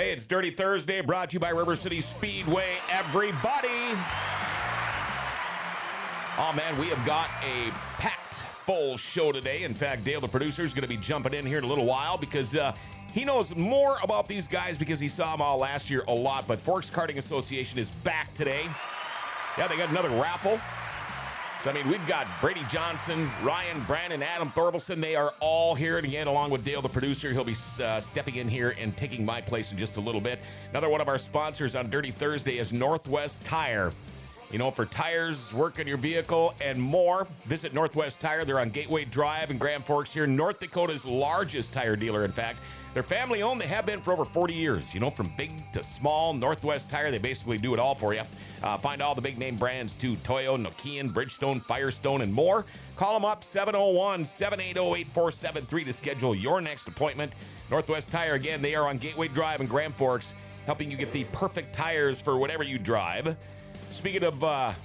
Hey, it's Dirty Thursday, brought to you by River City Speedway. Everybody! Oh, man, we have got a packed full show today. In fact, Dale, the producer, is going to be jumping in here in a little while because he knows more about these guys because he saw them all last year a lot. But Forks Karting Association is back today. Yeah, they got another raffle. So, I mean, we've got Brady Johnson, Ryan, Brandon, Adam, Thorvilson. They are all here. And again, along with Dale, the producer, he'll be stepping in here and taking my place in just a little bit. Another one of our sponsors on Dirty Thursday is Northwest Tire. You know, for tires, work on your vehicle, and more, visit Northwest Tire. They're on Gateway Drive in Grand Forks here, North Dakota's largest tire dealer, in fact. They're family-owned. They have been for over 40 years. You know, from big to small, Northwest Tire, they basically do it all for you. Find all the big-name brands, too, Toyo, Nokian, Bridgestone, Firestone, and more. Call them up, 701-780-8473 to schedule your next appointment. Northwest Tire, again, they are on Gateway Drive in Grand Forks, helping you get the perfect tires for whatever you drive. Speaking of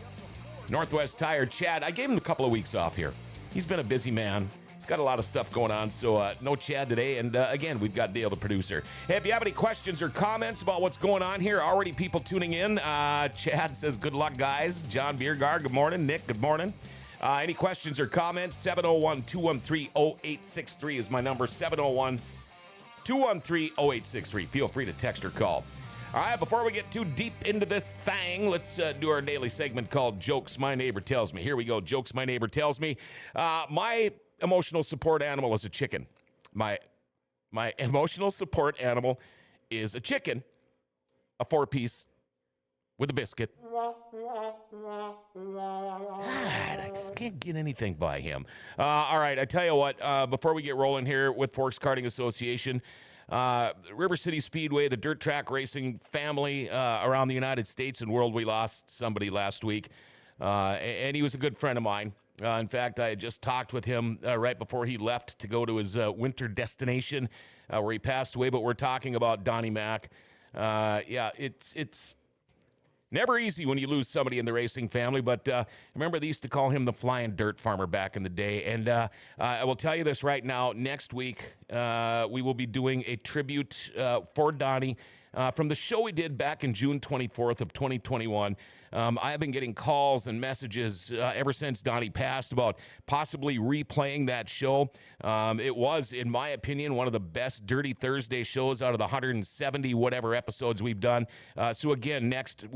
Northwest Tire, Chad, I gave him a couple of weeks off here. He's been a busy man. He's got a lot of stuff going on, so no Chad today. And again, we've got Dale, the producer. Hey, if you have any questions or comments about what's going on here, already people tuning in. Chad says, good luck, guys. John Biergard, good morning. Nick, good morning. Any questions or comments? 701-213-0863 is my number, 701-213-0863. Feel free to text or call. All right, before we get too deep into this thing, let's do our daily segment called Jokes My Neighbor Tells Me. Here we go, Jokes My Neighbor Tells Me. My emotional support animal is a chicken. My emotional support animal is a chicken, a 4-piece with a biscuit. God, I just can't get anything by him. All right, I tell you what, before we get rolling here with Forks Karting Association, River City Speedway, the dirt track racing family around the United States and world. We lost somebody last week, and he was a good friend of mine. In fact, I had just talked with him right before he left to go to his winter destination where he passed away, but we're talking about Donnie Mack. Yeah, it's never easy when you lose somebody in the racing family, but remember they used to call him the flying dirt farmer back in the day. And I will tell you this right now, next week we will be doing a tribute for Donnie from the show we did back in June 24th of 2021. I have been getting calls and messages ever since Donnie passed about possibly replaying that show. It was, in my opinion, one of the best Dirty Thursday shows out of the 170 whatever episodes we've done. So again, next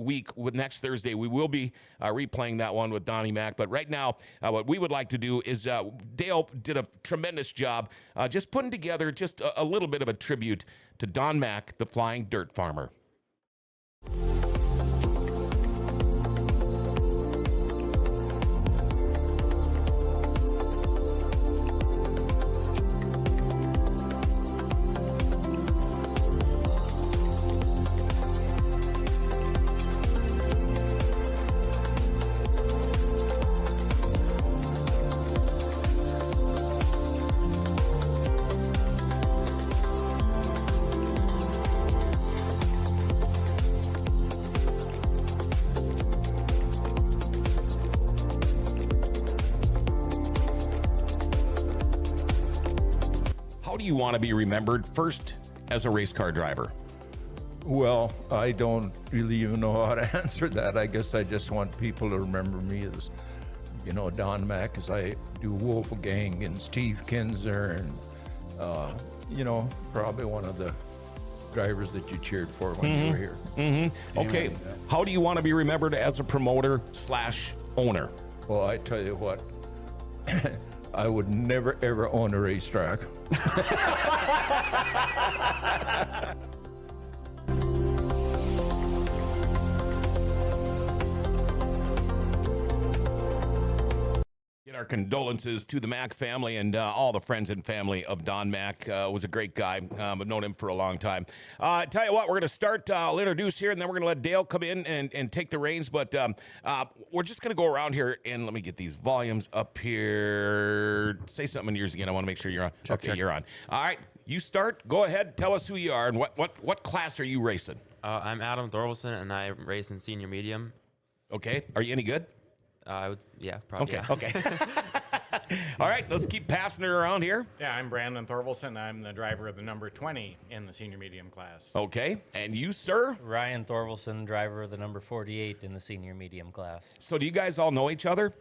Thursday, we will be replaying that one with Donnie Mack. But right now, what we would like to do is Dale did a tremendous job just putting together just a little bit of a tribute to Don Mack, the flying dirt farmer. How do you want to be remembered? First, as a race car driver. Well, I don't really even know how to answer that. I guess I just want people to remember me as, you know, Don Mack, as I do Wolfgang and Steve Kinzer and, you know, probably one of the drivers that you cheered for when you were here. Okay, how do you want to be remembered as a promoter / owner? Well, I tell you what, I would never, ever own a racetrack. Our condolences to the Mack family and all the friends and family of Don Mack. Was a great guy. I've known him for a long time. Tell you what, we're going to start. I'll introduce here, and then we're going to let Dale come in and take the reins. But we're just going to go around here, and let me get these volumes up here. Say something in yours again. I want to make sure you're on. Okay, you're on. All right, you start. Go ahead. Tell us who you are and what class are you racing? I'm Adam Thorvilson, and I race in senior medium. Okay. Are you any good? I would, yeah, probably. Okay. Yeah. Okay. All right, let's keep passing her around here. Yeah, I'm Brandon Thorvilson. I'm the driver of the number 20 in the senior medium class. Okay, and you, sir? Ryan Thorvilson, driver of the number 48 in the senior medium class. So do you guys all know each other?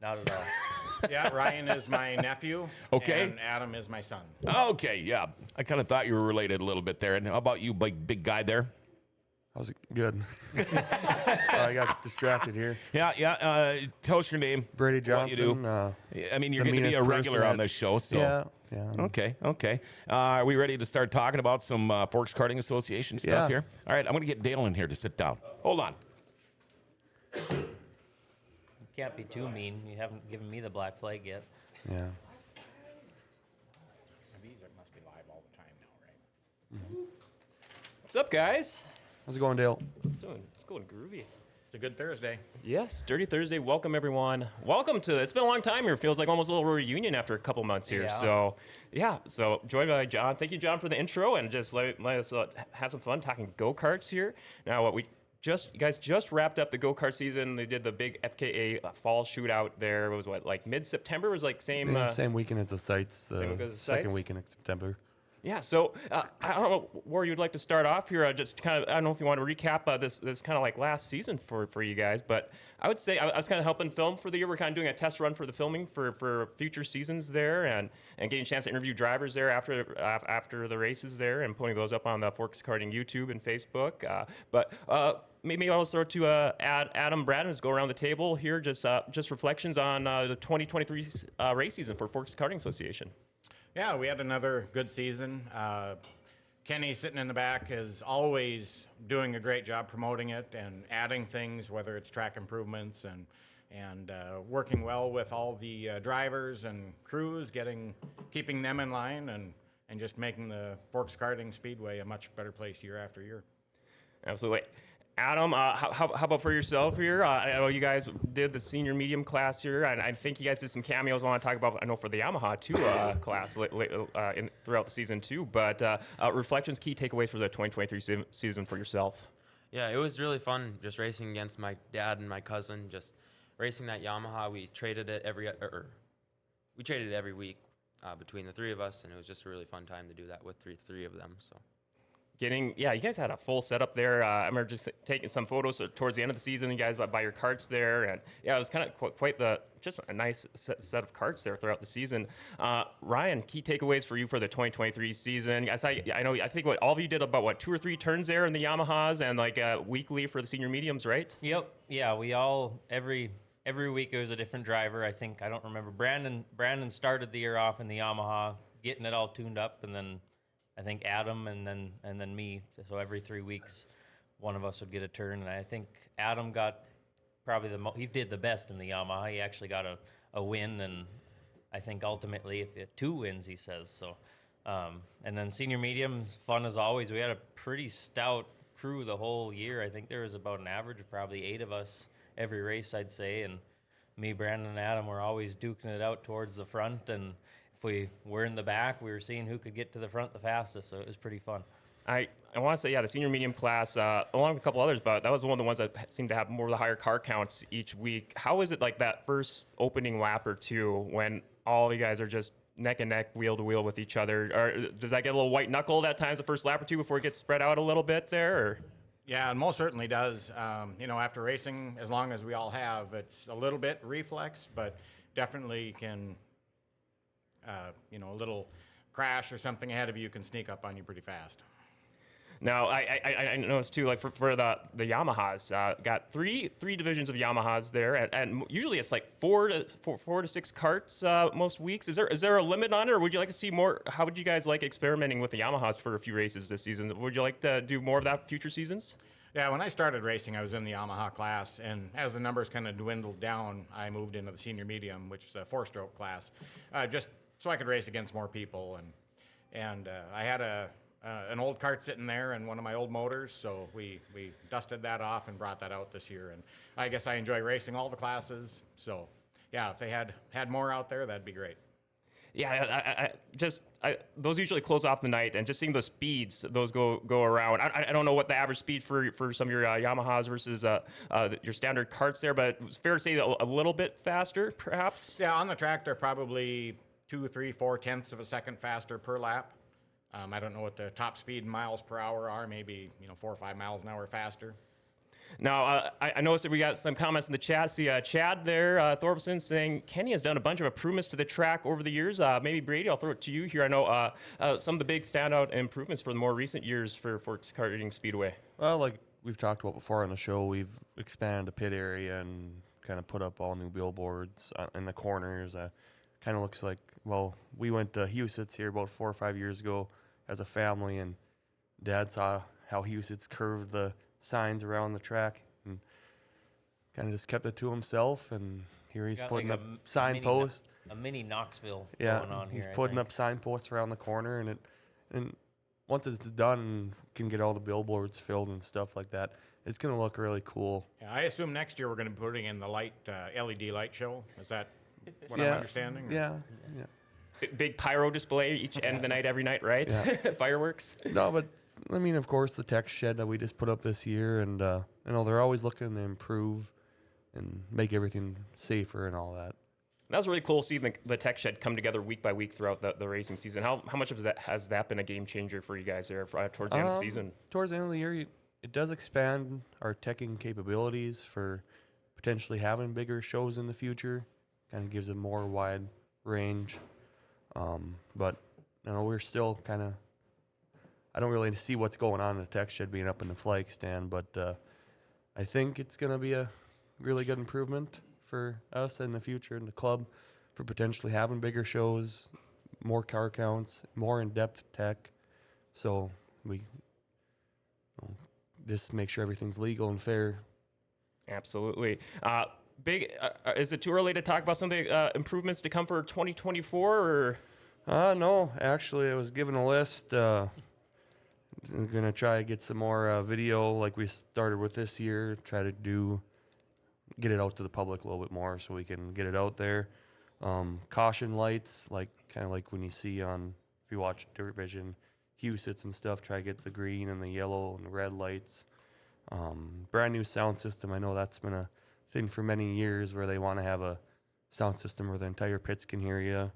Not at all. Yeah, Ryan is my nephew. Okay. And Adam is my son. Okay, yeah. I kind of thought you were related a little bit there. And how about you, big guy there? How's it? Good. I got distracted here. Yeah. Tell us your name. Brady what you do. Johnson. I mean, you're the going to be a meanest regular person on this show, so. Yeah. Okay. Are we ready to start talking about some Forks Karting Association stuff Yeah. here? All right, I'm going to get Dale in here to sit down. Hold on. You can't be too mean. You haven't given me the black flag yet. Yeah. These must be live all the time now, right? What's up, guys? How's it going, Dale? It's going groovy. It's a good Thursday. Yes, Dirty Thursday. Welcome, everyone. Welcome to. It's been a long time here. Feels like almost a little reunion after a couple months here. Yeah. So joined by John. Thank you, John, for the intro, and just let us have some fun talking go-karts here. Now, you guys just wrapped up the go-kart season. They did the big FKA fall shootout there. It was like mid-September? It was like same. Same weekend as the sites. same week as the second sites? weekend of September. Yeah, so I don't know where you'd like to start off here. Just kind of, I don't know if you want to recap this kind of like last season for you guys, but I would say I was kind of helping film for the year. We're kind of doing a test run for the filming for future seasons there, and getting a chance to interview drivers there after the races there, and putting those up on the Forks Karting YouTube and Facebook. But maybe I'll start to Adam Braden, just go around the table here, just reflections on the 2023 race season for Forks Karting Association. Yeah, we had another good season. Kenny sitting in the back is always doing a great job promoting it and adding things, whether it's track improvements and working well with all the drivers and crews, keeping them in line and just making the Forks Karting Speedway a much better place year after year. Absolutely. Adam, how about for yourself here? I know you guys did the senior medium class here, and I think you guys did some cameos I want to talk about, I know, for the Yamaha 2 class throughout the season too, but reflections, key takeaways for the 2023 season for yourself. Yeah, it was really fun just racing against my dad and my cousin, just racing that Yamaha. We traded it every week between the three of us, and it was just a really fun time to do that with three of them. So. You guys had a full setup there. I remember just taking some photos towards the end of the season. You guys by your carts there, and yeah, it was kind of quite just a nice set of carts there throughout the season. Ryan, key takeaways for you for the 2023 season. I think all of you did about 2 or 3 turns there in the Yamahas, and like weekly for the senior mediums, right? Yep. Yeah, we all every week it was a different driver. I don't remember. Brandon started the year off in the Yamaha, getting it all tuned up, and then I think Adam and then me. So every 3 weeks, one of us would get a turn, and I think Adam got probably he did the best in the Yamaha. He actually got a win, and I think ultimately 2 wins, he says. So, and then senior mediums, fun as always. We had a pretty stout crew the whole year. I think there was about an average of probably 8 of us every race, I'd say, and me, Brandon, and Adam were always duking it out towards the front, and if we were in the back, we were seeing who could get to the front the fastest, so it was pretty fun. I want to say, the senior medium class, along with a couple others, but that was one of the ones that seemed to have more of the higher car counts each week. How is it like that first opening lap or two when all you guys are just neck and neck, wheel to wheel with each other? Or does that get a little white knuckled at times the first lap or two before it gets spread out a little bit there? Or? Yeah, it most certainly does. After racing as long as we all have, it's a little bit reflex, but definitely can, a little crash or something ahead of you can sneak up on you pretty fast. Now, I noticed too, like for the Yamahas, got three divisions of Yamahas there, and usually it's like four to six carts most weeks. Is there a limit on it, or would you like to see more? How would you guys like experimenting with the Yamahas for a few races this season? Would you like to do more of that future seasons? Yeah, when I started racing, I was in the Yamaha class, and as the numbers kind of dwindled down, I moved into the senior medium, which is a 4-stroke class, just so I could race against more people. And I had an old kart sitting there and one of my old motors, so we dusted that off and brought that out this year. And I guess I enjoy racing all the classes, so yeah, if they had more out there, that'd be great. Yeah, those usually close off the night, and just seeing the speeds those go around. I don't know what the average speed for some of your Yamahas versus your standard karts there, but it's fair to say a little bit faster, perhaps. Yeah, on the track they're probably 2, 3, 4/10 of a second faster per lap. I don't know what the top speed in miles per hour are. Maybe 4 or 5 miles an hour faster. Now, I noticed that we got some comments in the chat. See, Chad there, Thorvilson, saying Kenny has done a bunch of improvements to the track over the years. Maybe Brady, I'll throw it to you here. I know some of the big standout improvements for the more recent years for Forks Karting Speedway. Well, like we've talked about before on the show, we've expanded the pit area and kind of put up all new billboards in the corners. Kind of looks like, well, we went to Husitz here about 4 or 5 years ago as a family, and Dad saw how Husitz curved the signs around the track and kind of just kept it to himself, and here he's putting up signposts. A mini Knoxville yeah, going on here. he's putting up signposts around the corner, and once it's done and can get all the billboards filled and stuff like that, it's going to look really cool. Yeah, I assume next year we're going to be putting in the LED light show. Is that what I'm understanding? Yeah. Big pyro display each end of the night, every night, right? Yeah. Fireworks. No, but I mean, of course, the tech shed that we just put up this year, and they're always looking to improve and make everything safer and all that. That was really cool seeing the tech shed come together week by week throughout the racing season. How much of that has that been a game changer for you guys there towards the end of the season? Towards the end of the year, it does expand our teching capabilities for potentially having bigger shows in the future. Kind of gives a more wide range. But we're still kind of, I don't really see what's going on in the tech shed being up in the flag stand, but I think it's going to be a really good improvement for us in the future in the club for potentially having bigger shows, more car counts, more in-depth tech. So we just make sure everything's legal and fair. Absolutely. Is it too early to talk about some of the improvements to come for 2024? Or? No, actually, I was given a list. I'm going to try to get some more video like we started with this year, try to get it out to the public a little bit more so we can get it out there. Caution lights, kind of like when you see if you watch Dirt Vision, Husitz and stuff, try to get the green and the yellow and the red lights. Brand new sound system. I know that's been a thing for many years where they want to have a sound system where the entire pits can hear you.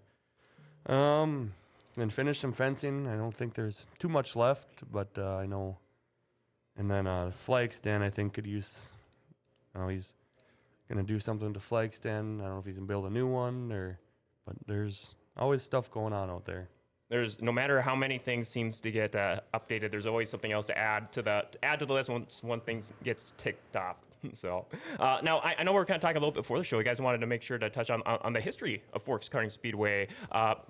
Then finish some fencing. I don't think there's too much left, but I know. And then the flag stand, I think, could use. He's gonna do something to flag stand. I don't know if he's gonna build a new one but there's always stuff going on out there. There's no matter how many things seems to get updated, there's always something else to add to the list once one thing gets ticked off. So now I know we're kind of talking a little bit before the show. You guys wanted to make sure to touch on the history of Forks Karting Speedway.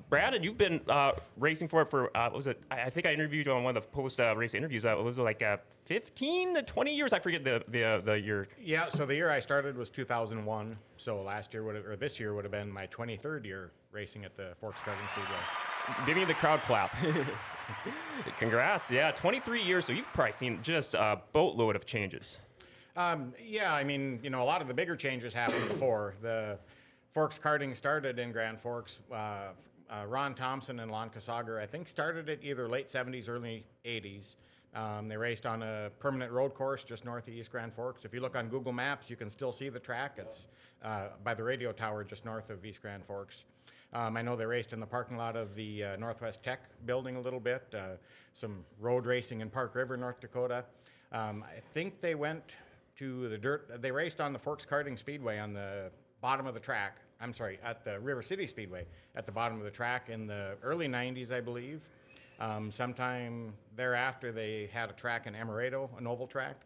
Brad, you've been racing for it for what was it? I think I interviewed you on one of the post race interviews. Was it like 15 to 20 years? I forget the year. Yeah. So the year I started was 2001. So this year would have been my 23rd year racing at the Forks Karting Speedway. Give me the crowd clap. Congrats. Yeah, 23 years. So you've probably seen just a boatload of changes. Yeah, I mean, a lot of the bigger changes happened before. The Forks Karting started in Grand Forks. Ron Thompson and Lon Kasager, I think, started it either late 70s, early 80s. They raced on a permanent road course just north of East Grand Forks. If you look on Google Maps, you can still see the track. It's by the radio tower just north of East Grand Forks. I know they raced in the parking lot of the Northwest Tech building a little bit, some road racing in Park River, North Dakota. I think they went to they raced on the Forks Karting Speedway on the bottom of the track. I'm sorry, at the River City Speedway at the bottom of the track in the early 90s, I believe. Sometime thereafter, they had a track in Amaretto, an oval track.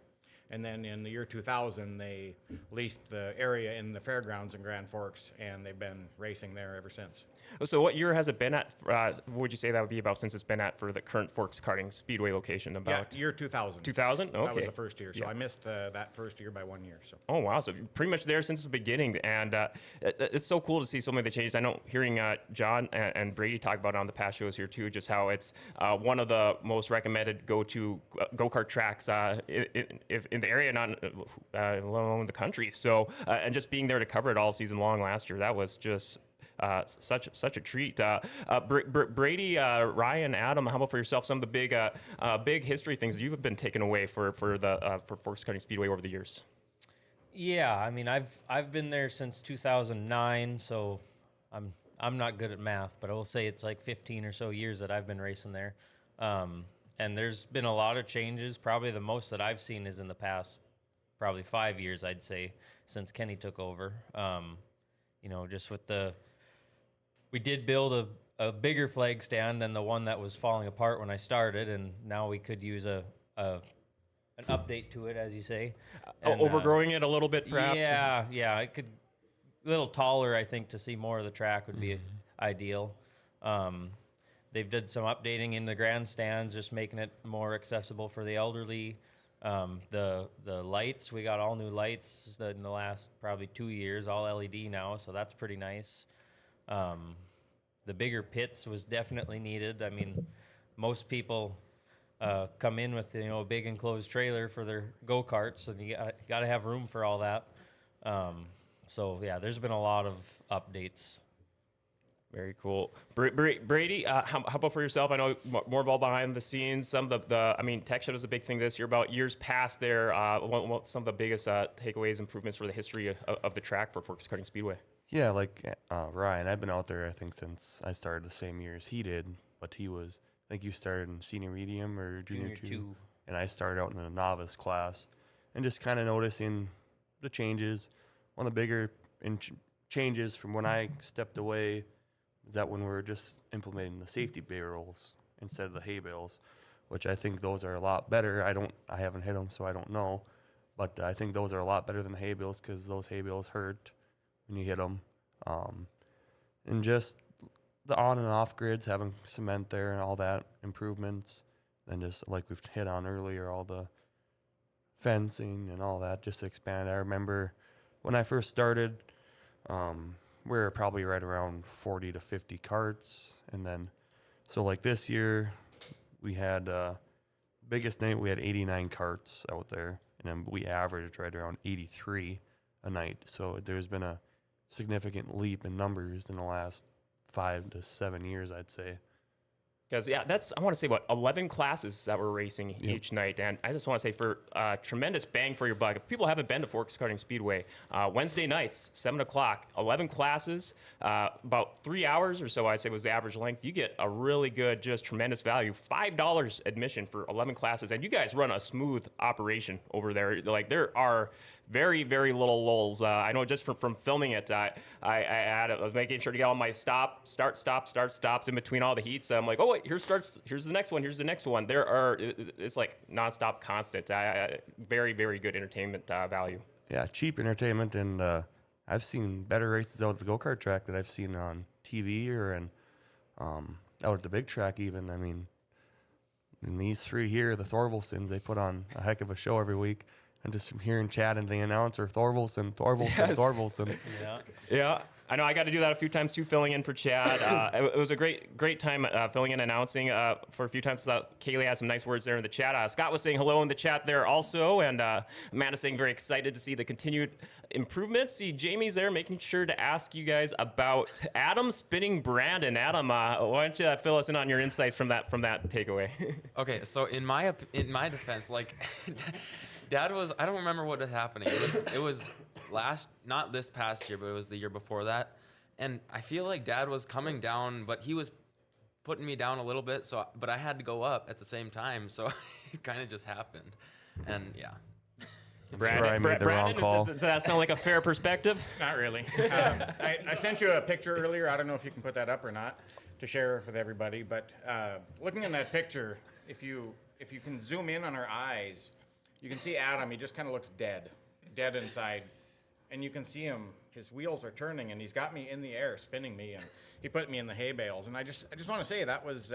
And then in the year 2000, they leased the area in the fairgrounds in Grand Forks, and they've been racing there ever since. So what year has it been at? What would you say that would be about since it's been at for the current Forks Karting Speedway location? About year 2000. 2000? Okay. That was the first year, so I missed that first year by 1 year. So. Oh, wow. So you're pretty much there since the beginning. And it's so cool to see so many of the changes. I know hearing John and Brady talk about it on the past shows here, too, just how it's one of the most recommended go-to go-kart tracks in the area, not alone in the country. So, and just being there to cover it all season long last year, that was just such a treat. Brady, Ryan, Adam, how about for yourself? Some of the big history things that you've been taken away for Forks Karting Speedway over the years. Yeah, I mean, I've been there since 2009, so I'm not good at math, but I will say it's like 15 or so years that I've been racing there. And there's been a lot of changes. Probably the most that I've seen is in the past probably 5 years, I'd say, since Kenny took over. You know, just with we did build a bigger flag stand than the one that was falling apart when I started, and now we could use an update to it, as you say. And, Overgrowing it a little bit, perhaps? Yeah, it could, a little taller, I think, to see more of the track would be ideal. They've did some updating in the grandstands, just making it more accessible for the elderly. The lights, we got all new lights in the last probably 2 years, all LED now, so that's pretty nice. The bigger pits was definitely needed. I mean, most people come in with a big enclosed trailer for their go-karts, and you got to have room for all that. So yeah, there's been a lot of updates. Very cool. Brady, how about for yourself? I know more involved behind the scenes. Some of I mean, tech shed was a big thing this year. About years past there, some of the biggest takeaways, improvements for the history of the track for Forks Karting Speedway? Yeah, like Ryan, I've been out there, I think, since I started the same year as he did. But I think you started in senior medium or junior two. And I started out in the novice class. And just kind of noticing the changes. One of the bigger changes from when I stepped away is that when we were just implementing the safety barrels instead of the hay bales, which I think those are a lot better. I haven't hit them, so I don't know. But I think those are a lot better than the hay bales because those hay bales hurt when you hit them. And just the on and off grids, having cement there and all that improvements. Then just like we've hit on earlier, all the fencing and all that just to expand. I remember when I first started, we were probably right around 40 to 50 carts. And then, so like this year, we had, biggest night, we had 89 carts out there. And then we averaged right around 83 a night. So there's been a significant leap in numbers in the last 5 to 7 years, I'd say. Because, yeah, I want to say, 11 classes that we're racing each night. And I just want to say for tremendous bang for your buck. If people haven't been to Forks Karting Speedway, Wednesday nights, 7 o'clock, 11 classes, about 3 hours or so, I'd say was the average length. You get a really good, just tremendous value. $5 admission for 11 classes. And you guys run a smooth operation over there. Like, there are very, very little lulls. I know just from filming it, I was making sure to get all my stops in between all the heats. I'm like, oh wait, here's the next one, here's the next one. It's like nonstop, constant. Very, very good entertainment value. Yeah, cheap entertainment, and I've seen better races out at the go-kart track that I've seen on TV or out at the big track even. I mean, in these three here, the Thorvilsons, they put on a heck of a show every week. And just from hearing Chad and the announcer, Thorvilson. Yeah. I know I got to do that a few times too, filling in for Chad. It was a great time filling in, announcing for a few times. Kaylee had some nice words there in the chat. Scott was saying hello in the chat there also, and Amanda saying very excited to see the continued improvements. See, Jamie's there making sure to ask you guys about Adam spinning Brandon. Adam, why don't you fill us in on your insights from that takeaway? Okay, so in my defense, like Dad I don't remember what was happening. It was not this past year, but it was the year before that. And I feel like Dad was coming down, but he was putting me down a little bit. But I had to go up at the same time. So it kind of just happened. And yeah. Brandon, does that sound like a fair perspective? Not really. I sent you a picture earlier. I don't know if you can put that up or not to share with everybody. But looking in that picture, if you can zoom in on our eyes, you can see Adam. He just kind of looks dead inside. And you can see him, his wheels are turning, and he's got me in the air, spinning me, and he put me in the hay bales. And I just want to say that was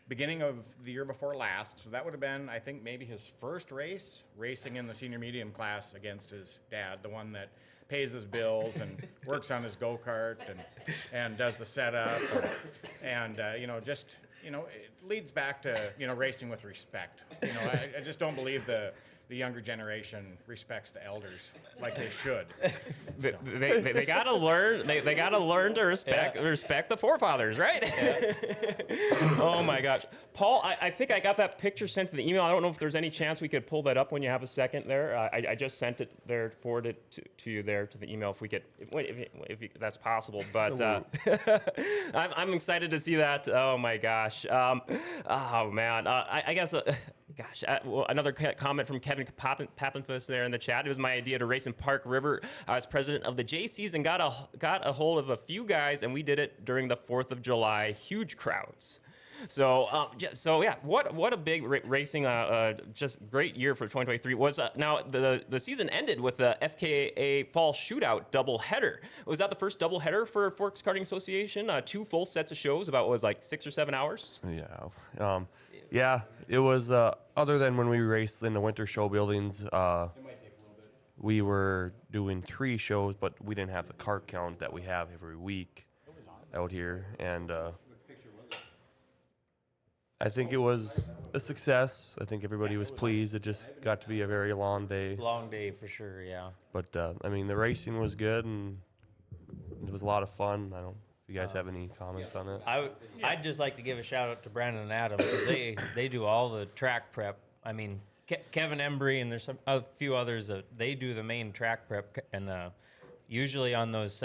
beginning of the year before last. So that would have been, I think, maybe his first race, racing in the senior medium class against his dad, the one that pays his bills and works on his go-kart and does the setup. And it leads back to, racing with respect. I just don't believe the the younger generation respects the elders like they should. They gotta learn. They gotta learn to respect the forefathers, right? Oh my gosh, Paul, I think I got that picture sent to the email. I don't know if there's any chance we could pull that up when you have a second there. I just sent it there, forwarded to you there to the email if we could, if that's possible. But I'm excited to see that. Oh my gosh. Oh man. I guess. Gosh, well, another comment from Kevin Pappenfuss there in the chat. It was my idea to race in Park River. I was president of the JCs and got a hold of a few guys, and we did it during the 4th of July. Huge crowds. So, yeah, what a big racing, just great year for 2023. Was now the season ended with the FKA Fall Shootout doubleheader. Was that the first doubleheader for Forks Karting Association? 2 full sets of shows, about what was like 6 or 7 hours. Yeah. Yeah, it was, other than when we raced in the winter show buildings, we were doing 3 shows, but we didn't have the cart count that we have every week out here. And I think it was a success. I think everybody was pleased. It just got to be a very long day. Long day for sure, yeah. But, I mean, the racing was good, and it was a lot of fun. I don't. You guys have any comments on it? I'd just like to give a shout out to Brandon and Adam because they do all the track prep. I mean, Kevin Embry and there's a few others that they do the main track prep, and usually on those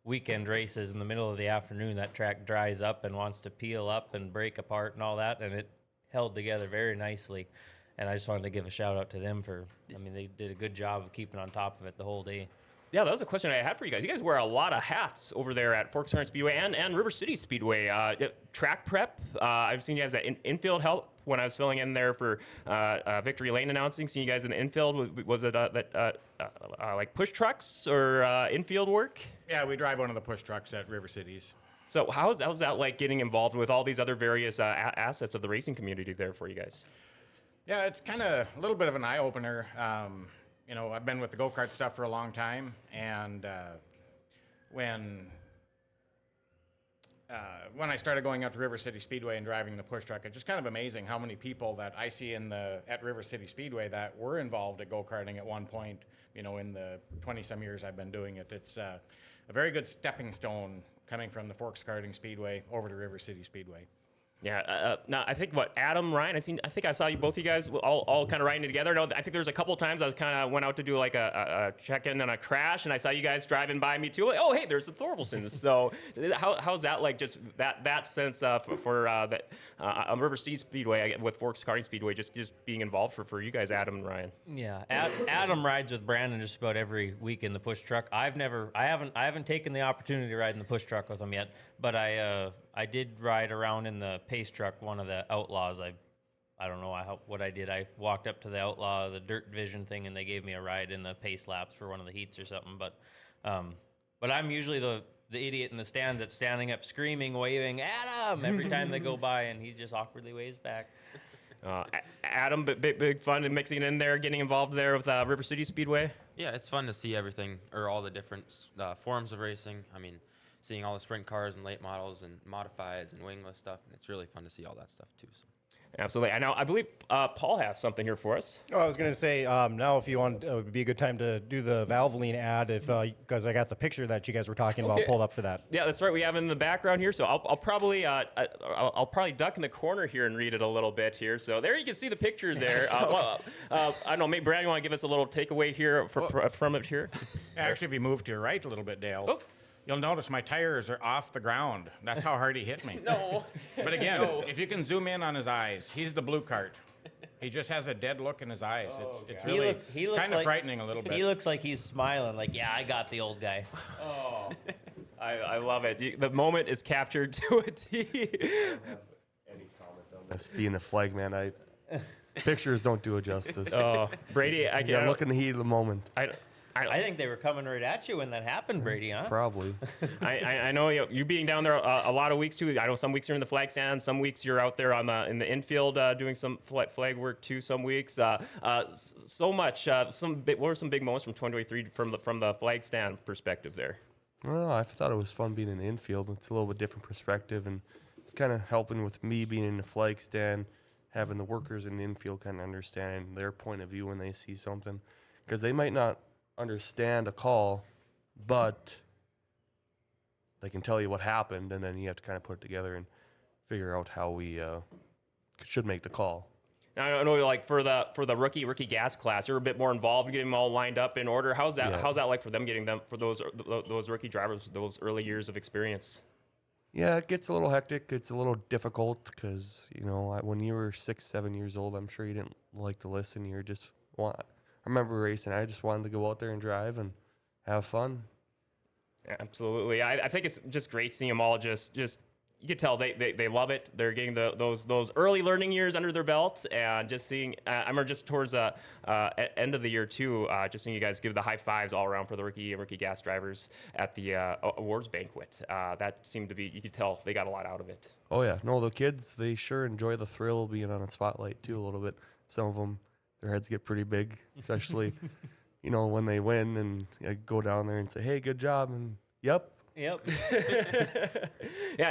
weekend races in the middle of the afternoon, that track dries up and wants to peel up and break apart and all that, and it held together very nicely. And I just wanted to give a shout out to them they did a good job of keeping on top of it the whole day. Yeah, that was a question I had for you guys. You guys wear a lot of hats over there at Forks Karting Speedway and River City Speedway. Track prep, I've seen you guys at infield help when I was filling in there for Victory Lane announcing. Seeing you guys in the infield, was it like push trucks or infield work? Yeah, we drive one of the push trucks at River Cities. So how's that like getting involved with all these other various assets of the racing community there for you guys? Yeah, it's kind of a little bit of an eye-opener. I've been with the go-kart stuff for a long time, and when I started going out to River City Speedway and driving the push truck, it's just kind of amazing how many people that I see at River City Speedway that were involved at go-karting at one point, in the 20-some years I've been doing it. It's a very good stepping stone coming from the Forks Karting Speedway over to River City Speedway. Yeah, now I think Adam, Ryan, I think I saw you both of you guys all kind of riding together. No, I think there's a couple times I was kind of went out to do like a check-in and a crash, and I saw you guys driving by me too. Like, oh, hey, there's the Thorvilsons. So how's that like? Just that sense for River City Speedway with Forks Karting Speedway, just being involved for you guys, Adam and Ryan. Yeah, Adam rides with Brandon just about every week in the push truck. I haven't taken the opportunity to ride in the push truck with him yet, but I did ride around in the pace truck, one of the Outlaws. I don't know what I did. I walked up to the Outlaw, the dirt division thing, and they gave me a ride in the pace laps for one of the heats or something. But I'm usually the idiot in the stand that's standing up screaming, waving, Adam, every time they go by, and he just awkwardly waves back. Adam, big fun and mixing in there, getting involved there with River City Speedway. Yeah, it's fun to see everything, or all the different forms of racing. I mean, seeing all the sprint cars and late models and modifieds and wingless stuff, and it's really fun to see all that stuff too. So. Absolutely. I believe Paul has something here for us. Oh, I was going to say, now if you want, it would be a good time to do the Valvoline ad, because I got the picture that you guys were talking about pulled up for that. Yeah, that's right. We have it in the background here, so I'll probably duck in the corner here and read it a little bit here. So there you can see the picture there. I don't know, maybe Brad, you want to give us a little takeaway here from it here? Actually, if you move to your right a little bit, Dale. Oh. You'll notice my tires are off the ground. That's how hard he hit me. No. But again, if you can zoom in on his eyes, he's the blue cart. He just has a dead look in his eyes. It's really he looks kind of like, frightening a little bit. He looks like he's smiling, like, yeah, I got the old guy. Oh, I love it. The moment is captured to a T. Any comment on this? Being a flag man, pictures don't do it justice. Oh, Brady, I You look in the heat of the moment. I think they were coming right at you when that happened, Brady, huh? Probably. I know you being down there a lot of weeks too. I know some weeks you're in the flag stand, some weeks you're out there in the infield doing some flag work too. Some weeks, so much. What were some big moments from 2023 from the flag stand perspective there? Well, I thought it was fun being in the infield. It's a little bit different perspective, and it's kind of helping with me being in the flag stand, having the workers in the infield kind of understand their point of view when they see something, because they might not understand a call, but they can tell you what happened, and then you have to kind of put it together and figure out how we should make the call. Now, I know, like for the rookie gas class, you're a bit more involved, getting them all lined up in order. How's that? Yeah. How's that like for them, getting them for those rookie drivers, those early years of experience? Yeah, it gets a little hectic. It's a little difficult because, when you were 6, 7 years old, I'm sure you didn't like to listen. I remember racing. I just wanted to go out there and drive and have fun. Yeah, absolutely. I think it's just great seeing them all just you can tell they love it. They're getting those early learning years under their belt, and just seeing. I remember just towards the end of the year too, just seeing you guys give the high fives all around for the rookie gas drivers at the awards banquet. That seemed to be, you could tell they got a lot out of it. Oh, yeah. No, the kids, they sure enjoy the thrill of being on a spotlight too a little bit. Some of them, their heads get pretty big, especially, when they win and go down there and say, hey, good job. And yep. Yeah,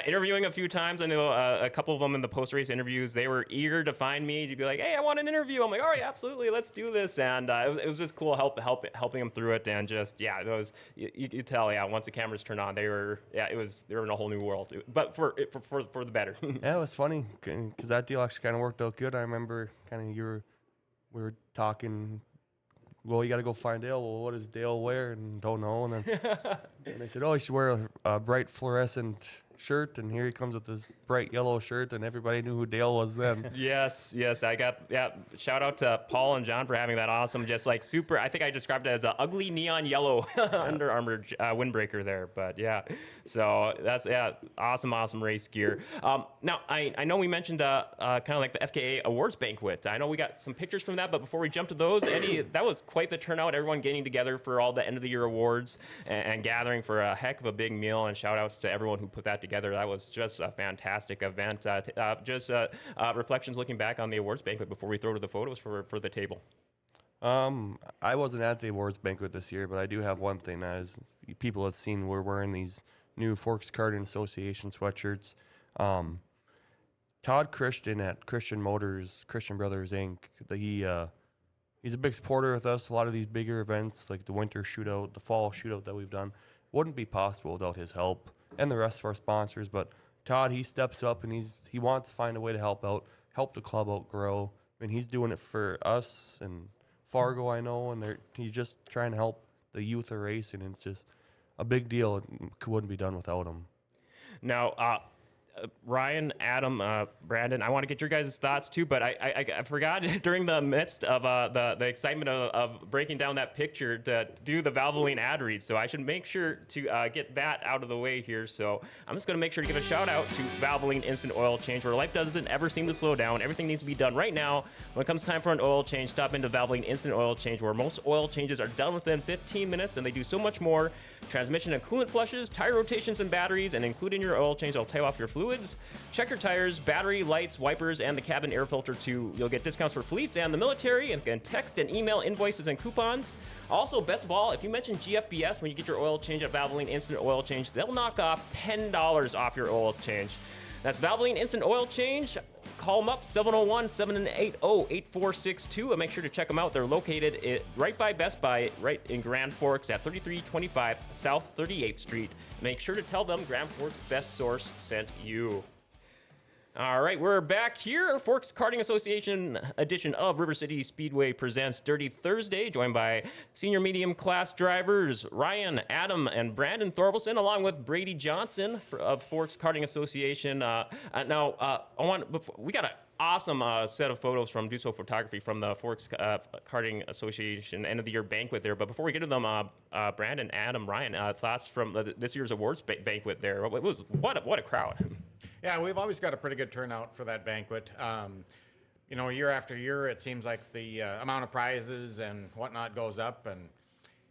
interviewing a few times. I know a couple of them in the post-race interviews, they were eager to find me to be like, hey, I want an interview. I'm like, all right, absolutely, let's do this. And it was just cool helping them through it. And just, those, you could tell, once the cameras turned on, they were in a whole new world. But for the better. Yeah, it was funny because that deal actually kind of worked out good. I remember we were talking, well, you got to go find Dale. Well, what does Dale wear? And don't know. And then and they said, oh, he should wear a bright fluorescent shirt. And here he comes with this bright yellow shirt. And everybody knew who Dale was then. Yes. I got, shout out to Paul and John for having that awesome, just like super, I think I described it as an ugly neon yellow Under Armour windbreaker there. But so that's, awesome race gear. Now, I know we mentioned kind of like the FKA awards banquet. I know we got some pictures from that, but before we jump to those, Eddie, that was quite the turnout. Everyone getting together for all the end of the year awards and gathering for a heck of a big meal, and shout outs to everyone who put that together. That was just a fantastic event. Reflections looking back on the awards banquet before we throw to the photos for the table. I wasn't at the awards banquet this year, but I do have one thing. As people have seen, we're wearing these new Forks Karting Association sweatshirts. Todd Christian at Christian Brothers Inc. He's a big supporter with us. A lot of these bigger events, like the winter shootout, the fall shootout that we've done, wouldn't be possible without his help and the rest of our sponsors. But Todd, he steps up and he wants to find a way to help the club out grow. I mean, he's doing it for us and Fargo, I know, and he's just trying to help the youth of racing. And it's just a big deal. It wouldn't be done without him. Now, Ryan, Adam, Brandon, I want to get your guys' thoughts too, but I forgot during the midst of the excitement of breaking down that picture to do the Valvoline ad read. So I should make sure to get that out of the way here. So I'm just going to make sure to give a shout out to Valvoline Instant Oil Change, where life doesn't ever seem to slow down. Everything needs to be done right now. When it comes time for an oil change, stop into Valvoline Instant Oil Change, where most oil changes are done within 15 minutes, and they do so much more. Transmission and coolant flushes, tire rotations and batteries, and include in your oil change, they'll tail off your fluids. Check your tires, battery, lights, wipers, and the cabin air filter too. You'll get discounts for fleets and the military, and can text and email invoices and coupons. Also, best of all, if you mention GFBS when you get your oil change at Valvoline Instant Oil Change, they'll knock off $10 off your oil change. That's Valvoline Instant Oil Change. Call them up, 701-780-8462, and make sure to check them out. They're located right by Best Buy, right in Grand Forks at 3325 South 38th Street. Make sure to tell them Grand Forks Best Source sent you. All right, we're back here. Forks Karting Association edition of River City Speedway presents Dirty Thursday, joined by senior medium class drivers Ryan, Adam, and Brandon Thorvilson, along with Brady Johnson of Forks Karting Association. We got an awesome set of photos from Duso Photography from the Forks Karting Association end of the year banquet there. But before we get to them, Brandon, Adam, Ryan, thoughts from this year's awards banquet there. What a crowd. Yeah, we've always got a pretty good turnout for that banquet. Year after year, it seems like the amount of prizes and whatnot goes up, and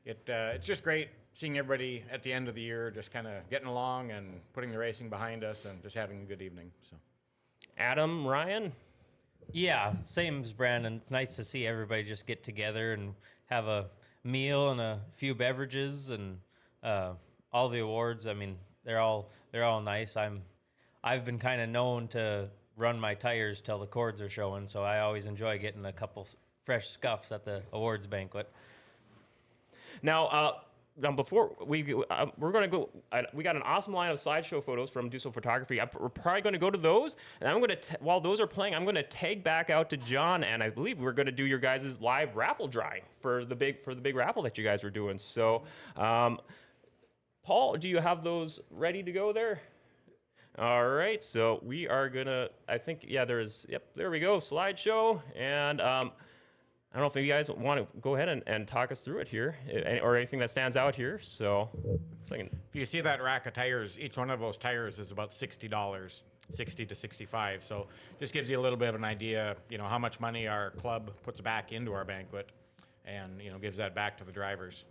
it's just great seeing everybody at the end of the year just kind of getting along and putting the racing behind us and just having a good evening. So, Adam, Ryan? Yeah, same as Brandon. It's nice to see everybody just get together and have a meal and a few beverages and all the awards. I mean, they're all nice. I've been kind of known to run my tires till the cords are showing. So I always enjoy getting a couple fresh scuffs at the awards banquet. Now, before we're going to go, we got an awesome line of slideshow photos from Dussel Photography. We're probably going to go to those, and I'm going to, while those are playing, I'm going to tag back out to John, and I believe we're going to do your guys' live raffle drawing for the big raffle that you guys were doing. So, Paul, do you have those ready to go there? All right, so we are gonna, I think, yeah, there we go, slideshow, and I don't know if you guys want to go ahead and talk us through it here, or anything that stands out here. So, If you see that rack of tires, each one of those tires is about $60, $60 to $65. So, just gives you a little bit of an idea, how much money our club puts back into our banquet, and gives that back to the drivers.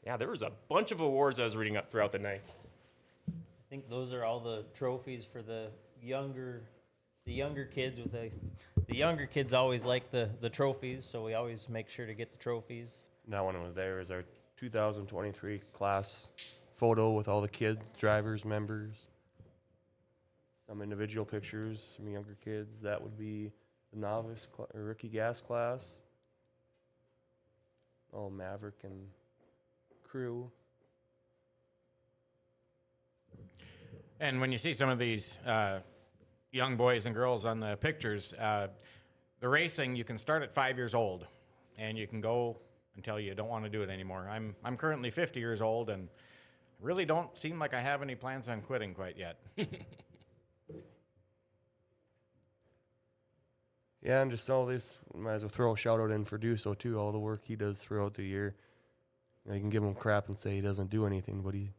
yeah, there was a bunch of awards I was reading up throughout the night. I think those are all the trophies for the younger kids. The younger kids always like the trophies, so we always make sure to get the trophies. That one was there is our 2023 class photo with all the kids, drivers, members. Some individual pictures, some younger kids. That would be the novice or rookie gas class. All Maverick and crew. And when you see some of these young boys and girls on the pictures, the racing, you can start at 5 years old, and you can go until you don't want to do it anymore. I'm currently 50 years old, and really don't seem like I have any plans on quitting quite yet. Yeah, and just all this, might as well throw a shout out in for Duso too, all the work he does throughout the year. You can give him crap and say he doesn't do anything, but he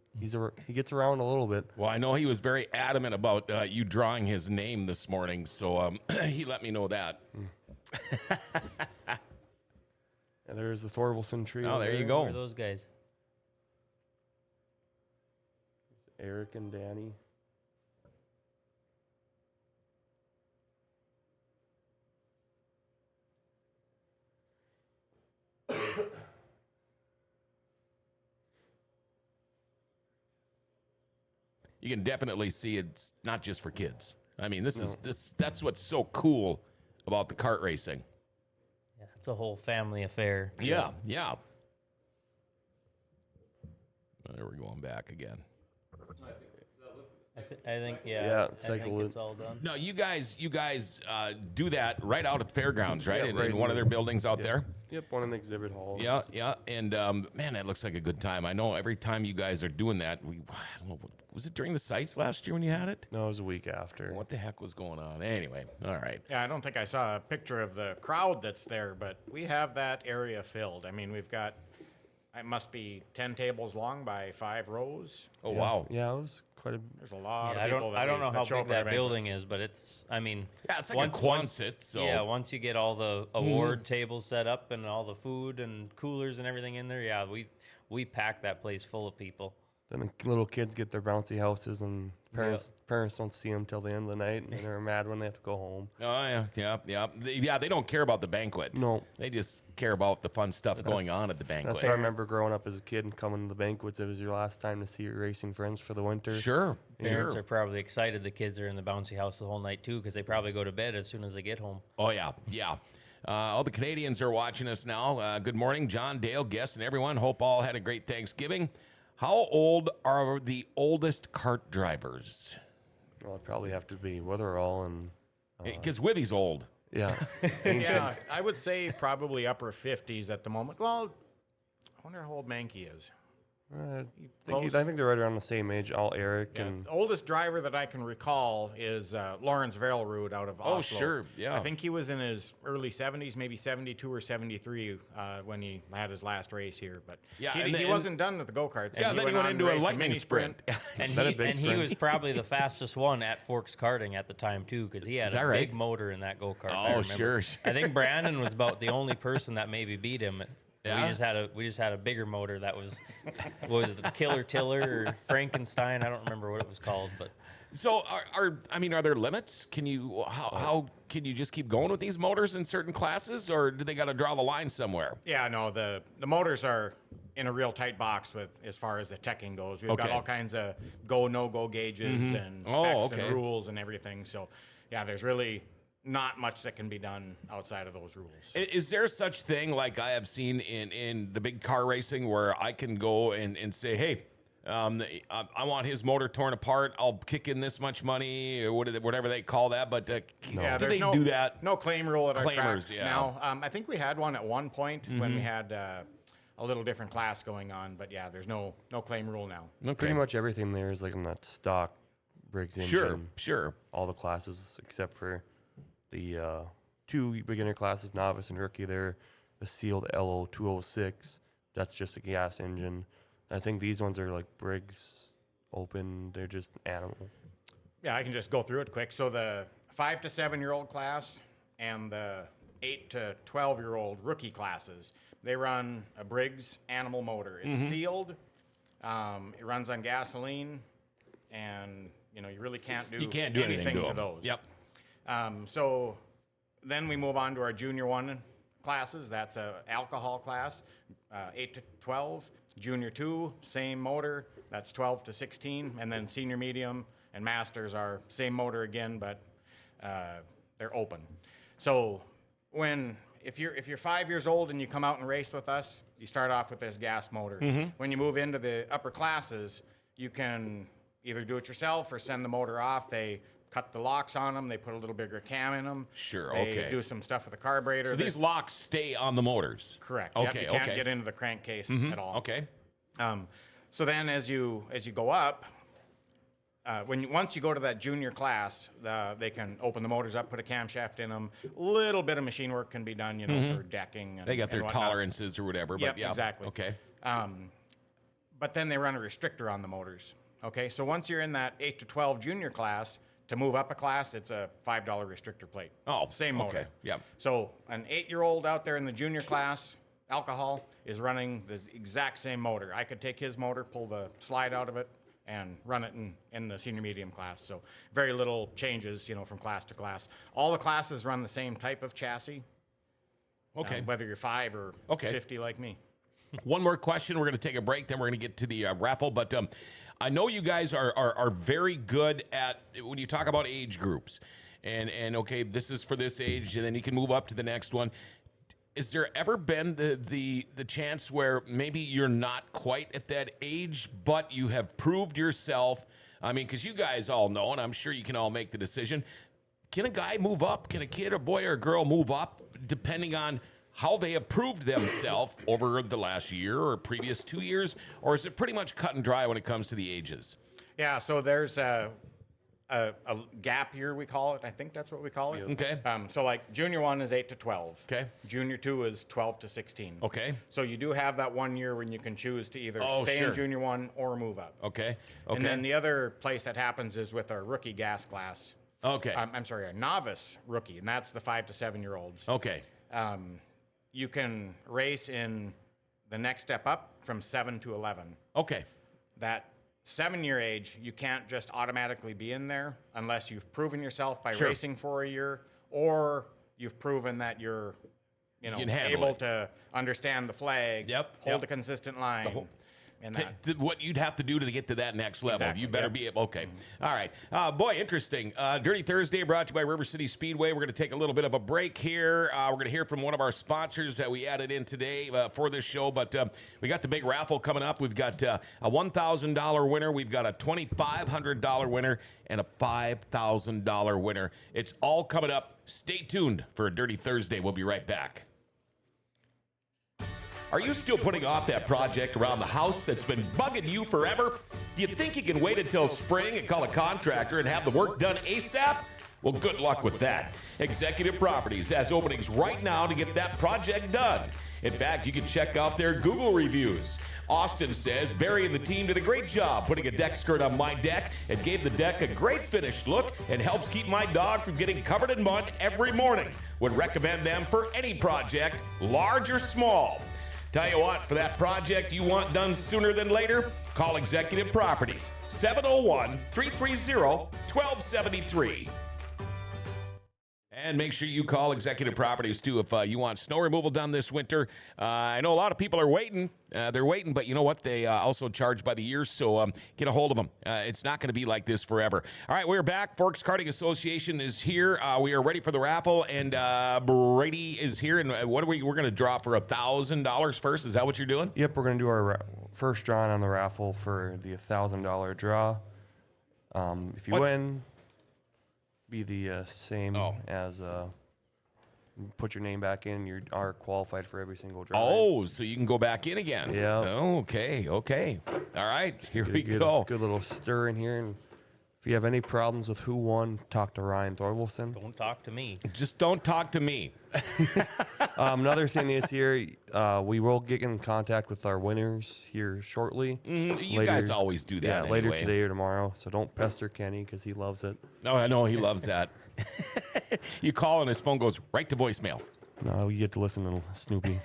gets around a little bit. Well, I know he was very adamant about you drawing his name this morning, so he let me know that. And there's the Thorvilson trio. Oh, there you Who go. are those guys? Eric and Danny. You can definitely see it's not just for kids. I mean, that's what's so cool about the kart racing. Yeah, it's a whole family affair. Yeah. There we're going back again. I think Yeah, I think it's all done. No, you guys do that right out at the fairgrounds, right? Yeah, in, right in one of their buildings out there. Yep, one of the exhibit halls. Yeah, and man, that looks like a good time. I know every time you guys are doing that, I don't know, was it during the sites last year when you had it? No, it was a week after. What the heck was going on? Anyway, all right. Yeah, I don't think I saw a picture of the crowd that's there, but we have that area filled. I mean, we've got, it must be 10 tables long by 5 rows. Oh Yes. wow. Yeah, it was quite a. There's a lot Yeah, of people I don't know how show up big at our that banquet. building is, but it's, I mean, Yeah, it's like a Quonset. So yeah, once you get all the award tables set up and all the food and coolers and everything in there, yeah, we pack that place full of people. Then the little kids get their bouncy houses, and parents don't see them till the end of the night, and they're mad when they have to go home. Oh yeah. They don't care about the banquet. No. They just care about the fun stuff going on at the banquet. That's what I remember growing up as a kid and coming to the banquets. It was your last time to see your racing friends for the winter. Sure. Parents are probably excited the kids are in the bouncy house the whole night too, because they probably go to bed as soon as they get home. Oh yeah. All the Canadians are watching us now. Good morning, John, Dale, guests, and everyone. Hope all had a great Thanksgiving. How old are the oldest kart drivers? Well, it'd probably have to be Witherall and Because Withy's old. yeah. Yeah, I would say probably upper 50s at the moment. Well, I wonder how old Mankey is. I think they're right around the same age. All Eric Yeah, and the oldest driver that I can recall is Lawrence Velrud out of Oslo. Oh, sure, yeah. I think he was in his early 70s, maybe 72 or 73 when he had his last race here. But Yeah, he wasn't done with the go-karts. Yeah, then he went on into and a raced lightning mini sprint. And that a big he sprint? was probably the fastest one at Forks Karting at the time too, because he had that a right? big motor in that go-kart. I Oh, remember. sure. I think Brandon was about the only person that maybe beat him. Yeah? We just had a bigger motor that was what was it, the Killer Tiller or Frankenstein? I don't remember what it was called, but So are there limits? Can you how can you just keep going with these motors in certain classes, or do they got to draw the line somewhere? Yeah, no, the motors are in a real tight box with as far as the teching goes. We've Okay. got all kinds of go, no-go gauges and specs okay. and rules and everything. So, yeah, there's really not much that can be done outside of those rules. Is there such thing like I have seen in the big car racing where I can go and say, hey, I want his motor torn apart. I'll kick in this much money or whatever they call that. But do there's they do that? No claim rule at our Claimers, track yeah. now. I think we had one at one point when we had a little different class going on. But, yeah, there's no claim rule now. Okay. Pretty much everything there is like on that stock Briggs engine. Sure. All the classes except for the 2 beginner classes, novice and rookie. They're the sealed LO 206. That's just a gas engine. I think these ones are like Briggs open. They're just animal. Yeah, I can just go through it quick. So the 5 to 7-year-old class and the 8 to 12-year-old rookie classes, they run a Briggs animal motor. It's sealed. It runs on gasoline, and you really can't do anything to them. those. Yep. So then we move on to our junior 1 classes. That's a alcohol class, 8 to 12. Junior 2, same motor. That's 12 to 16. And then senior medium and masters are same motor again, but they're open. So if you're 5 years old and you come out and race with us, you start off with this gas motor. When you move into the upper classes, you can either do it yourself or send the motor off. They cut the locks on them. They put a little bigger cam in them. Sure, They okay. do some stuff with the carburetor. So these locks stay on the motors. Correct. Okay, Yep, you can't okay. get into the crankcase at all. Okay. So then as you go up, once you go to that junior class, they can open the motors up, put a camshaft in them. A little bit of machine work can be done, for decking. And, They got their and whatnot. tolerances or whatever. Yep, but yeah. exactly. Okay. But then they run a restrictor on the motors. Okay, so once you're in that 8 to 12 junior class, to move up a class, it's a $5 restrictor plate. Oh, same motor. okay, yep. So an 8-year-old out there in the junior class, alcohol, is running the exact same motor. I could take his motor, pull the slide out of it, and run it in the senior medium class. So very little changes, from class to class. All the classes run the same type of chassis. Okay. Whether you're 5 or Okay. 50 like me. One more question. We're going to take a break, then we're going to get to the raffle. But I know you guys are very good at when you talk about age groups. And okay, this is for this age, and then you can move up to the next one. Is there ever been the chance where maybe you're not quite at that age, but you have proved yourself? I mean, because you guys all know, and I'm sure you can all make the decision. Can a guy move up? Can a kid or boy or girl move up depending on how they have proved themselves over the last year or previous 2 years? Or is it pretty much cut and dry when it comes to the ages? Yeah, so there's a gap year, we call it. I think that's what we call it. Okay. So like junior 1 is 8 to 12. Okay. Junior 2 is 12 to 16. Okay. So you do have that 1 year when you can choose to either Oh, stay sure. in junior 1 or move up. Okay. And then the other place that happens is with our rookie gas class. Okay. I'm sorry, our novice rookie, and that's the 5 to 7-year-olds. Okay. You can race in the next step up from 7 to 11. Okay. That 7-year age, you can't just automatically be in there unless you've proven yourself by Sure. racing for a year, or you've proven that you're, can handle able it. to understand the flags, Yep, hold yep. a consistent line, and that. What you'd have to do to get to that next level. Exactly, You better yep. be able. Okay. All right. Boy, interesting. Dirty Thursday brought to you by River City Speedway. We're going to take a little bit of a break here. We're going to hear from one of our sponsors that we added in today for this show. But we got the big raffle coming up. We've got a $1,000 winner. We've got a $2,500 winner and a $5,000 winner. It's all coming up. Stay tuned for a Dirty Thursday. We'll be right back. Are you still putting off that project around the house that's been bugging you forever? Do you think you can wait until spring and call a contractor and have the work done ASAP? Well, good luck with that. Executive Properties has openings right now to get that project done. In fact, you can check out their Google reviews. Austin says Barry and the team did a great job putting a deck skirt on my deck and gave the deck a great finished look and helps keep my dog from getting covered in mud every morning. Would recommend them for any project, large or small. Tell you what, for that project you want done sooner than later, call Executive Properties, 701-330-1273. And make sure you call Executive Properties, too, if you want snow removal done this winter. I know a lot of people are waiting. They're waiting, but you know what? They also charge by the year, so get a hold of them. It's not going to be like this forever. All right, we're back. Forks Karting Association is here. We are ready for the raffle, and Brady is here. And what are we're going to draw for $1,000 first? Is that what you're doing? Yep, we're going to do our first drawing on the raffle for the $1,000 draw. If you win, be the same as put your name back in. You are qualified for every single draw. Oh, so you can go back in again. Yeah. Okay. All right, here we go. Good little stir in here. And if you have any problems with who won, talk to Ryan Thorvilson. Don't talk to me. Just don't talk to me. Another thing is here, we will get in contact with our winners here shortly. You guys always do that. Yeah, later anyway. today or tomorrow. So don't pester Kenny because he loves it. No, I know he loves that. You call and his phone goes right to voicemail. No, you get to listen to Snoopy.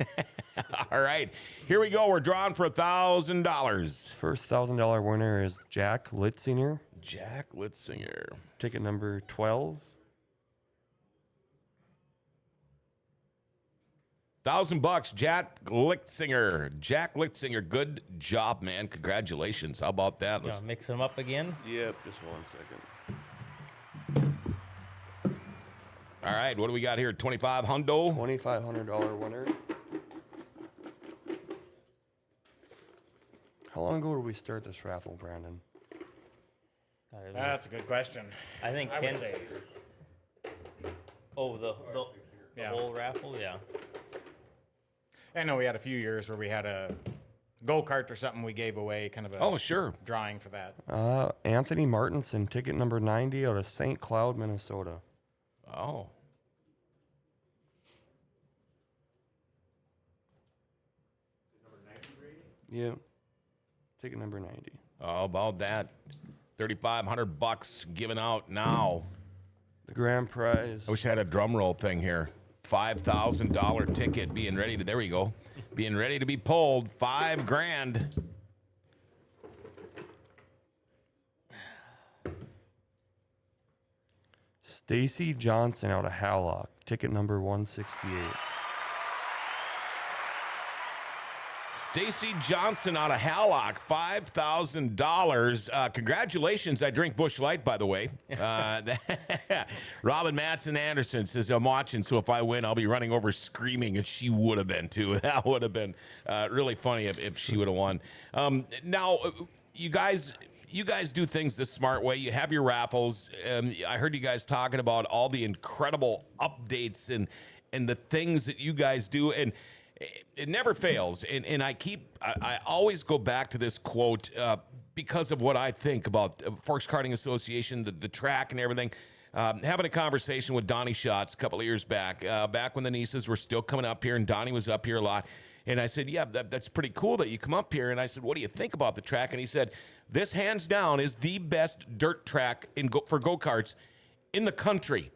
All right, here we go. We're drawing for $1,000. First $1,000 winner is Jack Litzinger. Jack Litzinger. Ticket number 12. $1,000, Jack Litzinger. Jack Litzinger, good job, man. Congratulations. How about that? You know, mix them up again. Yep, just 1 second. All right, what do we got here? 25 hundo. $2,500 winner. How long ago did we start this raffle, Brandon? That's a good question. I think I Ken. would say, Oh, the Yeah. whole raffle, yeah. I know we had a few years where we had a go-kart or something we gave away, kind of a Oh, sure. drawing for that. Anthony Martinson, ticket number 90 out of St. Cloud, Minnesota. Oh. Yeah. Ticket number 90. How about that? $3,500 given out now. The grand prize. I wish I had a drum roll thing here. $5,000 ticket being ready to, there we go. Being ready to be pulled. $5,000. Stacy Johnson out of Hallock. Ticket number 168. Stacy Johnson out of Hallock, $5,000. Congratulations. I drink Busch Light, by the way. Robin Matson Anderson says, I'm watching, so if I win, I'll be running over screaming, and she would have been, too. That would have been really funny if she would have won. Now, you guys do things the smart way. You have your raffles. I heard you guys talking about all the incredible updates and the things that you guys do, and it never fails. And I always go back to this quote because of what I think about Forks Karting Association, the track and everything. Having a conversation with Donnie Schatz a couple of years back when the nieces were still coming up here, and Donnie was up here a lot. And I said, yeah, that's pretty cool that you come up here. And I said, what do you think about the track? And he said, this hands down is the best dirt track for go-karts in the country.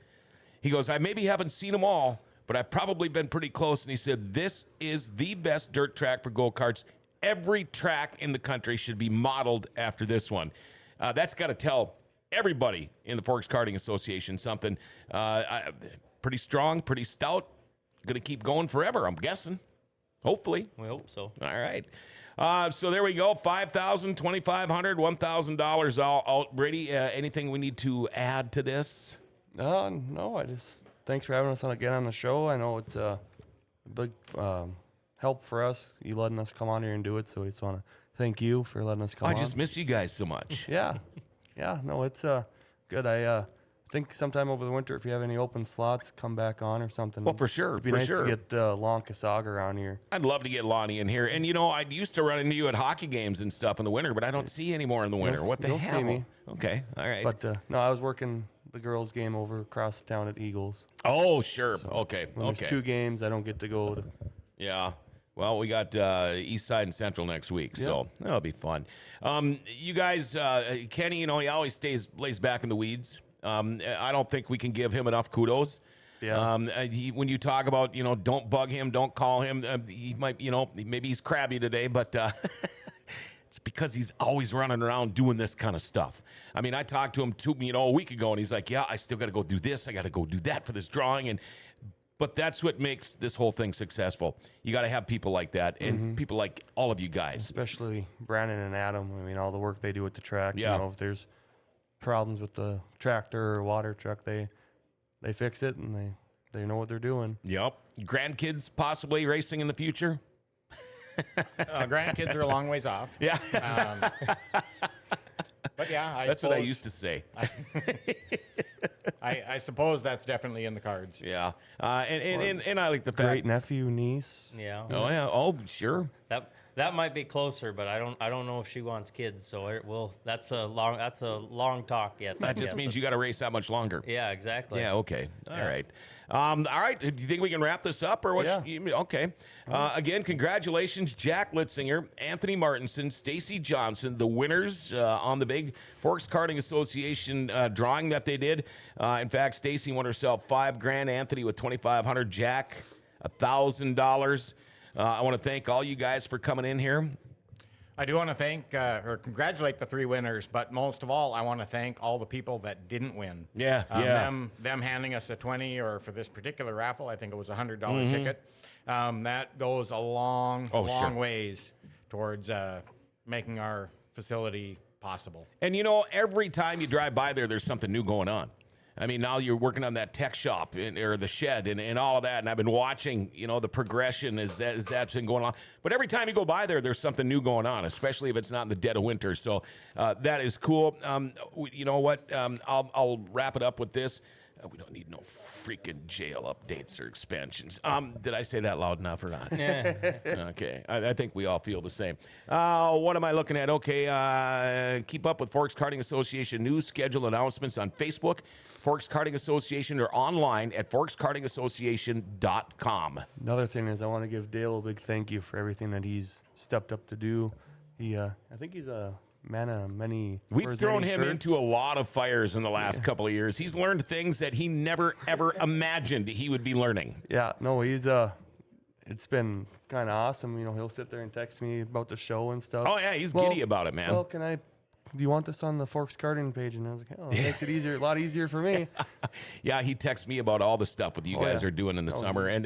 He goes, I maybe haven't seen them all, but I've probably been pretty close. And he said, this is the best dirt track for go-karts. Every track in the country should be modeled after this one. That's got to tell everybody in the Forks Karting Association something. Pretty strong, pretty stout. Going to keep going forever, I'm guessing. Hopefully. We hope so. All right. So there we go. $5,000, $2,500, $1,000 all. Brady, anything we need to add to this? No, thanks for having us again on the show. I know it's a big help for us, you letting us come on here and do it. So we just want to thank you for letting us come on. I just miss you guys so much. Yeah. No, it's good. I think sometime over the winter, if you have any open slots, come back on or something. Well, for sure. It'd be nice to get Lon Casaga around here. I'd love to get Lonnie in here. And, I used to run into you at hockey games and stuff in the winter, but I don't see you anymore in the winter. What the you'll hell? see me. Okay. All right. But, no, I was working the girls' game over across town at Eagles. Oh, sure. So okay. When there's 2 games, I don't get to go to. Yeah. Well, we got East Side and Central next week, so that'll be fun. You guys, Kenny, he always lays back in the weeds. I don't think we can give him enough kudos. Yeah. When you talk about, don't bug him, don't call him. He might, maybe he's crabby today, but It's because he's always running around doing this kind of stuff. I mean, I talked to him a week ago, and he's like, yeah, I still got to go do this. I got to go do that for this drawing. But that's what makes this whole thing successful. You got to have people like that and people like all of you guys. Especially Brandon and Adam. I mean, all the work they do at the track. Yeah. You know, if there's problems with the tractor or water truck, they fix it and they know what they're doing. Yep. Grandkids possibly racing in the future? Grandkids are a long ways off. Yeah. But yeah, That's what I used to say. I suppose that's definitely in the cards. Yeah. And I like the fact. Great nephew, niece. Yeah. Oh, yeah. Oh, sure. That might be closer, but I don't know if she wants kids. So that's a long talk yet. That just means you got to race that much longer. Yeah, exactly. Yeah, okay. All right. All right. Do you think we can wrap this up or what? Yeah. Okay. Again, congratulations, Jack Litzinger, Anthony Martinson, Stacy Johnson, the winners on the big Forks Karting Association drawing that they did. In fact, Stacy won herself $5,000, Anthony with $2,500, Jack $1,000. I want to thank all you guys for coming in here. I do want to thank or congratulate the 3 winners, but most of all, I want to thank all the people that didn't win. Yeah, Them handing us a 20, or for this particular raffle, I think it was a $100 ticket. That goes a long ways towards making our facility possible. And every time you drive by there's something new going on. I mean, now you're working on that tech shop or the shed and all of that. And I've been watching, the progression as that's been going on. But every time you go by there's something new going on, especially if it's not in the dead of winter. So that is cool. You know what? I'll wrap it up with this. We don't need no freaking jail updates or expansions. Did I say that loud enough or not? Yeah. Okay. I think we all feel the same. What am I looking at? Okay. Keep up with Forks Karting Association news, schedule announcements on Facebook, Forks Karting Association, or online at forkskartingassociation.com. Another thing is I want to give Dale a big thank you for everything that he's stepped up to do. I think he's a man of many. We've thrown him into a lot of fires in the last couple of years. He's learned things that he never, ever imagined he would be learning. Yeah, no, he's it's been kind of awesome. He'll sit there and text me about the show and stuff. Oh, yeah, he's giddy about it, man. Well, do you want this on the Forks Karting page? And I was like, it makes it easier, a lot easier for me. Yeah, he texts me about all the stuff that you guys are doing in the summer. And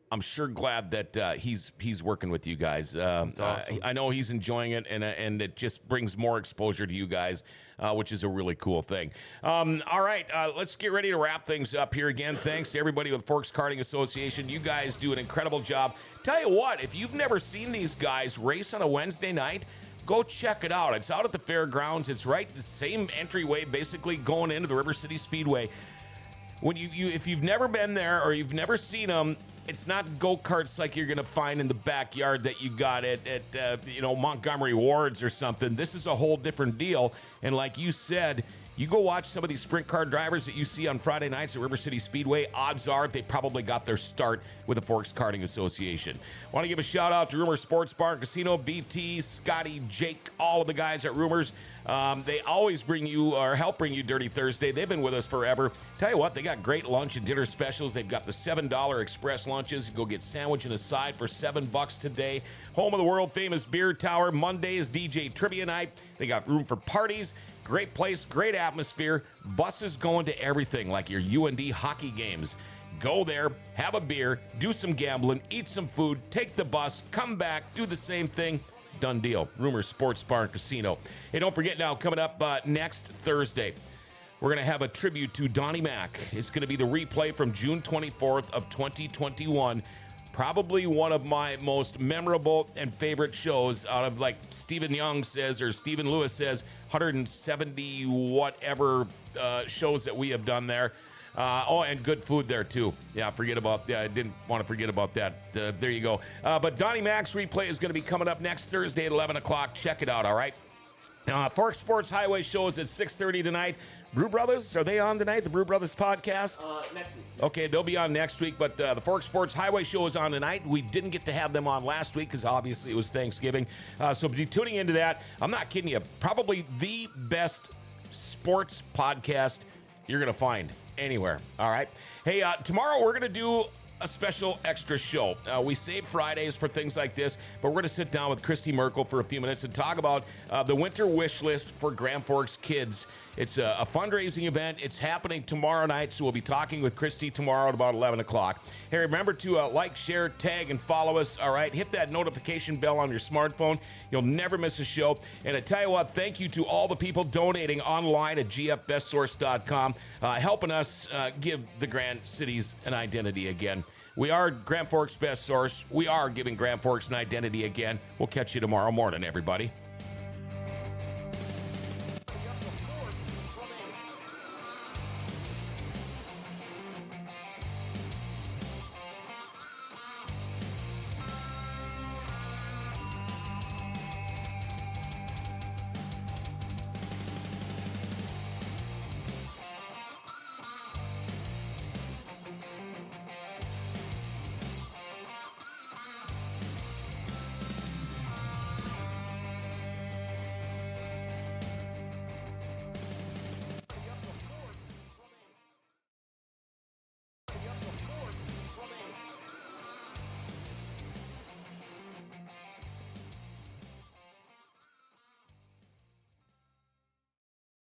I'm sure glad that he's working with you guys. Awesome. I know he's enjoying it, and it just brings more exposure to you guys, which is a really cool thing. All right, let's get ready to wrap things up here. Again, thanks to everybody with Forks Karting Association. You guys do an incredible job. Tell you what, if you've never seen these guys race on a Wednesday night, go check it out. It's out at the fairgrounds. It's right the same entryway, basically going into the River City Speedway. When if you've never been there or you've never seen them, it's not go-karts like you're going to find in the backyard that you got at Montgomery Wards or something. This is a whole different deal. And like you said, you go watch some of these sprint car drivers that you see on Friday nights at River City Speedway, odds are they probably got their start with the Forks Karting Association. Want to give a shout out to Rumors Sports Bar and Casino, BT, Scotty, Jake, all of the guys at Rumors. They always help bring you Dirty Thursday. They've been with us forever. Tell you what, they got great lunch and dinner specials. They've got the $7 express lunches. You go get sandwich and a side for $7 today. Home of the world famous beer tower. Monday is DJ Trivia Night. They got room for parties. Great place, great atmosphere. Buses going to everything, like your UND hockey games. Go there, have a beer, do some gambling, eat some food, take the bus, come back, do the same thing. Done deal. Rumors Sports Bar and Casino. Hey, don't forget now, coming up next Thursday, we're going to have a tribute to Donnie Mack. It's going to be the replay from June 24th of 2021. Probably one of my most memorable and favorite shows out of, like Stephen Young says, or Stephen Lewis says, 170 whatever shows that we have done there. And good food there, too. Yeah, I didn't want to forget about that. There you go. But Donnie Mac's replay is going to be coming up next Thursday at 11 o'clock. Check it out, all right? Forks Sports Highway show is at 6:30 tonight. Brew Brothers, are they on tonight? The Brew Brothers podcast? Next week. Okay, they'll be on next week, but the Forks Sports Highway show is on tonight. We didn't get to have them on last week because obviously it was Thanksgiving. So be tuning into that. I'm not kidding you. Probably the best sports podcast you're going to find anywhere. All right. Hey, tomorrow we're going to do a special extra show. We save Fridays for things like this, but we're going to sit down with Christy Merkel for a few minutes and talk about the winter wish list for Grand Forks kids. It's a fundraising event. It's happening tomorrow night, so we'll be talking with Christy tomorrow at about 11 o'clock. Hey, remember to like, share, tag, and follow us, all right? Hit that notification bell on your smartphone. You'll never miss a show. And I tell you what, thank you to all the people donating online at gfbestsource.com, helping us give the Grand Cities an identity again. We are Grand Forks Best Source. We are giving Grand Forks an identity again. We'll catch you tomorrow morning, everybody.